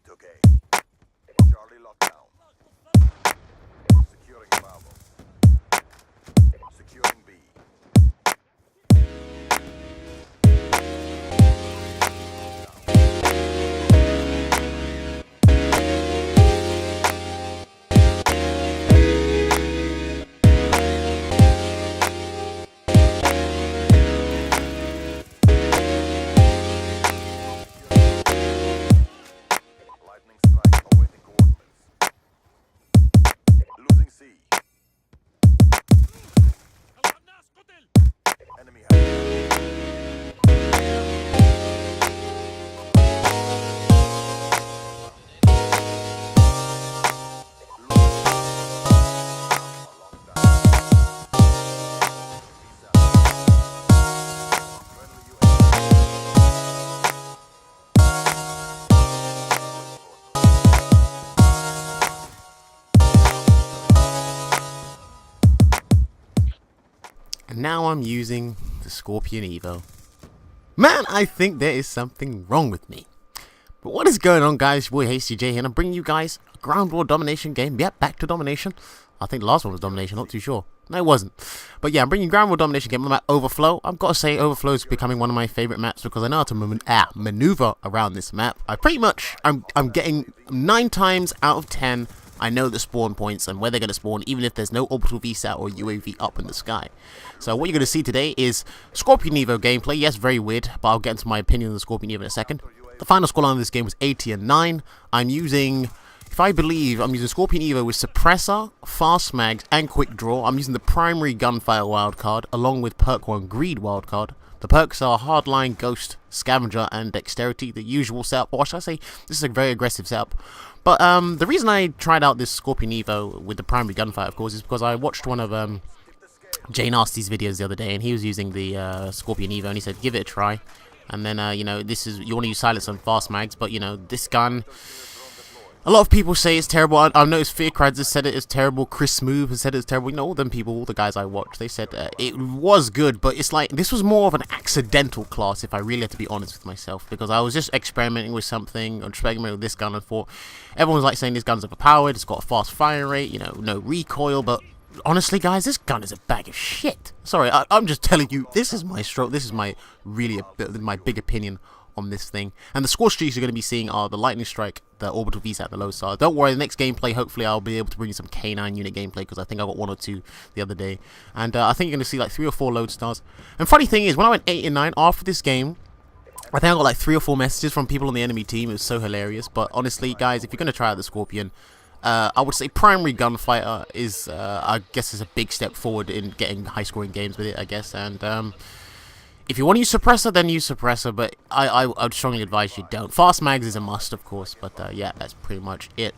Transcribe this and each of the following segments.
took A. Charlie lockdown. Securing Bravo. Securing B. Lightning strike awaiting coordinates. Losing C. Enemy has. And now I'm using the Skorpion Evo. Man, I think there is something wrong with me. But what is going on, guys? Your boy HCJ here, and I'm bringing you guys a ground war domination game. Yep, back to domination. I think the last one was domination, not too sure. No, it wasn't. But yeah, I'm bringing ground war domination game on the map Overflow. I've got to say, Overflow is becoming one of my favorite maps because I know how to maneuver around this map. I'm getting 9 times out of 10. I know the spawn points and where they're going to spawn, even if there's no orbital VSAT or UAV up in the sky. So what you're going to see today is Skorpion Evo gameplay. Yes, very weird, but I'll get into my opinion on the Skorpion Evo in a second. The final scoreline of this game was 80-9. I'm using, I'm using Skorpion Evo with Suppressor, Fast Mags, and Quick Draw. I'm using the primary Gunfire wildcard, along with Perk 1 Greed wildcard. The perks are Hardline, Ghost, Scavenger, and Dexterity, the usual setup. Or should I say, this is a very aggressive setup. But the reason I tried out this Skorpion Evo with the primary gunfire, of course, is because I watched one of Jay Nasty's videos the other day, and he was using the Skorpion Evo, and he said, give it a try. And then, you know, you want to use silence on fast mags, but, you know, this gun, a lot of people say it's terrible. I've noticed Fear Crides has said it is terrible. Chris Smooth has said it's terrible. You know, all them people, all the guys I watched, they said it was good, but it's like, this was more of an accidental class, if I really had to be honest with myself, because I was just experimenting with something, or experimenting with this gun, and thought, everyone's like saying this gun's overpowered, it's got a fast fire rate, you know, no recoil, but honestly, guys, this gun is a bag of shit. Sorry, I'm just telling you, this is my stroke, this is my big opinion on this thing. And the score streaks you're going to be seeing are the Lightning Strike, the Orbital VSAT, the Low Star. Don't worry, the next gameplay, hopefully I'll be able to bring you some K9 unit gameplay, because I think I got 1 or 2 the other day. And I think you're going to see like 3 or 4 Load Stars. And funny thing is, when I went 8 and 9 after this game, I think I got like 3 or 4 messages from people on the enemy team. It was so hilarious. But honestly, guys, if you're going to try out the Skorpion, I would say primary gunfighter is, I guess, is a big step forward in getting high-scoring games with it, I guess. And if you want to use Suppressor, then use Suppressor, but I would strongly advise you don't. Fast Mags is a must, of course, but yeah, that's pretty much it.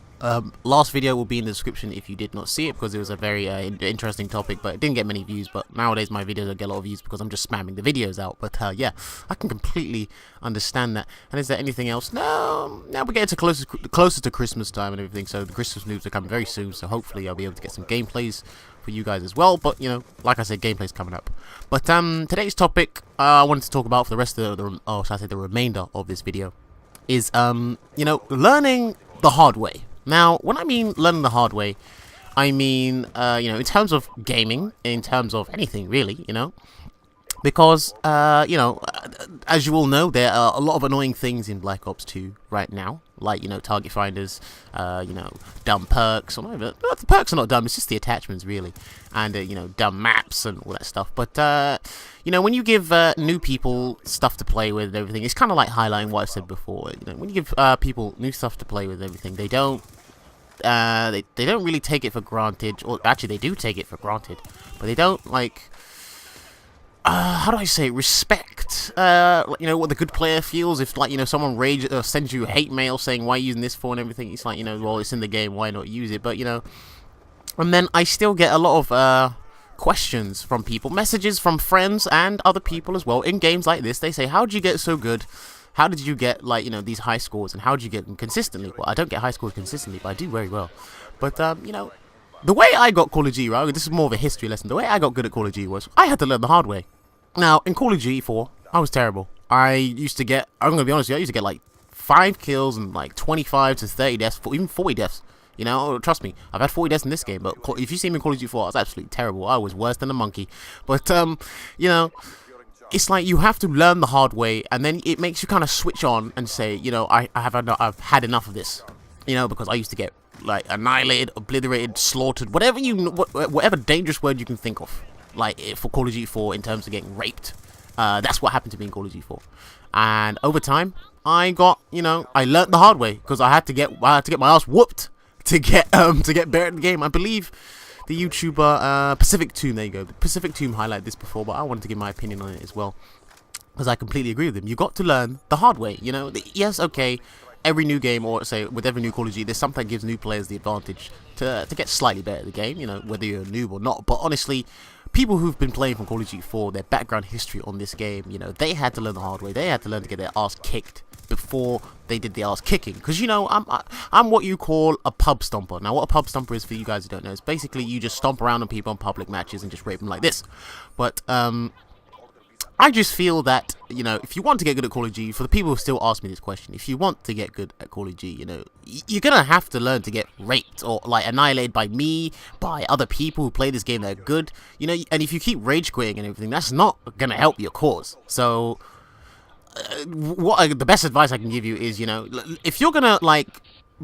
Last video will be in the description if you did not see it, because it was a very interesting topic, but it didn't get many views. But nowadays my videos don't get a lot of views because I'm just spamming the videos out. But yeah, I can completely understand that. And is there anything else? No, now we're getting closer to Christmas time and everything, so the Christmas news are coming very soon, so hopefully I'll be able to get some gameplays for you guys as well. But you know, like I said, gameplay's coming up. But today's topic I wanted to talk about for the rest of the remainder of this video is you know, learning the hard way. Now, when I mean learning the hard way, I mean, you know, in terms of gaming, in terms of anything, really, you know. Because, you know, as you all know, there are a lot of annoying things in Black Ops 2 right now. Like, you know, target finders, you know, dumb perks, or not even, the perks are not dumb, it's just the attachments, really. And, you know, dumb maps and all that stuff. But, you know, when you give new people stuff to play with and everything, it's kind of like highlighting what I've said before. You know, when you give people new stuff to play with and everything, they don't really take it for granted. Or actually, they do take it for granted, but they don't, like, how do I say, respect, you know, what the good player feels. If, like, you know, someone sends you hate mail saying, why are you using this for and everything, it's like, you know, well, it's in the game, why not use it? But, you know, and then I still get a lot of questions from people, messages from friends and other people as well in games like this. They say, how did you get so good? How did you get, like, you know, these high scores, and how did you get them consistently? Well, I don't get high scores consistently, but I do very well. But, you know, the way I got Call of Duty, right, this is more of a history lesson. The way I got good at Call of Duty was I had to learn the hard way. Now, in Call of Duty 4, I was terrible. I used to get, I'm going to be honest with you, I used to get like 5 kills and like 25 to 30 deaths, even 40 deaths. You know, trust me, I've had 40 deaths in this game, but if you see me in Call of Duty 4, I was absolutely terrible. I was worse than a monkey. But, you know, it's like you have to learn the hard way, and then it makes you kind of switch on and say, you know, I've had enough of this. You know, because I used to get, like, annihilated, obliterated, slaughtered, whatever dangerous word you can think of. Like, for Call of Duty 4 in terms of getting raped. That's what happened to me in Call of Duty 4. And over time, I got, you know, I learned the hard way, because I had to get my ass whooped to get better at the game. I believe the YouTuber Pacific Tomb, there you go, the Pacific Tomb highlighted this before, but I wanted to give my opinion on it as well, because I completely agree with him. You got to learn the hard way, you know. Yes, okay, every new game, or say with every new Call of Duty, there's something that gives new players the advantage to get slightly better at the game, you know, whether you're a noob or not. But honestly, people who've been playing from Call of Duty 4, their background history on this game, you know, they had to learn the hard way. They had to learn to get their ass kicked before they did the ass kicking. Because, you know, I'm what you call a pub stomper. Now, what a pub stomper is, for you guys who don't know, is basically you just stomp around on people in public matches and just rape them like this. But I just feel that, you know, if you want to get good at Call of Duty, for the people who still ask me this question, if you want to get good at Call of Duty, you know, you're gonna have to learn to get raped or, like, annihilated by me, by other people who play this game that are good, you know. And if you keep rage quitting and everything, that's not gonna help your cause. So the best advice I can give you is, you know, if you're gonna, like,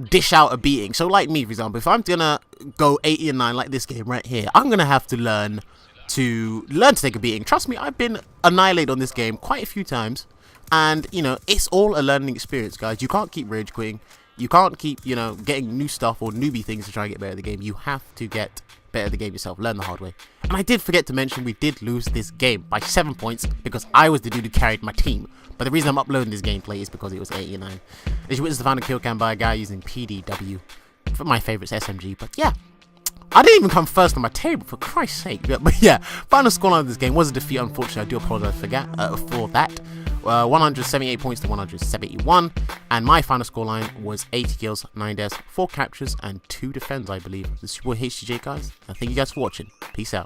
dish out a beating, so like me, for example, if I'm gonna go 80 and 9 like this game right here, I'm gonna have to learn to take a beating. Trust me, I've been annihilated on this game quite a few times, and, you know, it's all a learning experience, guys. You can't keep rage quitting. You can't keep, you know, getting new stuff or newbie things to try and get better at the game. You have to get better at the game yourself. Learn the hard way. And I did forget to mention, we did lose this game by 7 points because I was the dude who carried my team. But the reason I'm uploading this gameplay is because it was 89. As you witnessed, the final kill cam by a guy using PDW. For my favourite's SMG. But yeah, I didn't even come first on my table, for Christ's sake. But yeah, final scoreline of this game was a defeat. Unfortunately, I do apologise for that. 178 points to 171. And my final scoreline was 80 kills, 9 deaths, 4 captures, and 2 defends, I believe. This is your boy HTJ, guys. And thank you guys for watching. Peace out.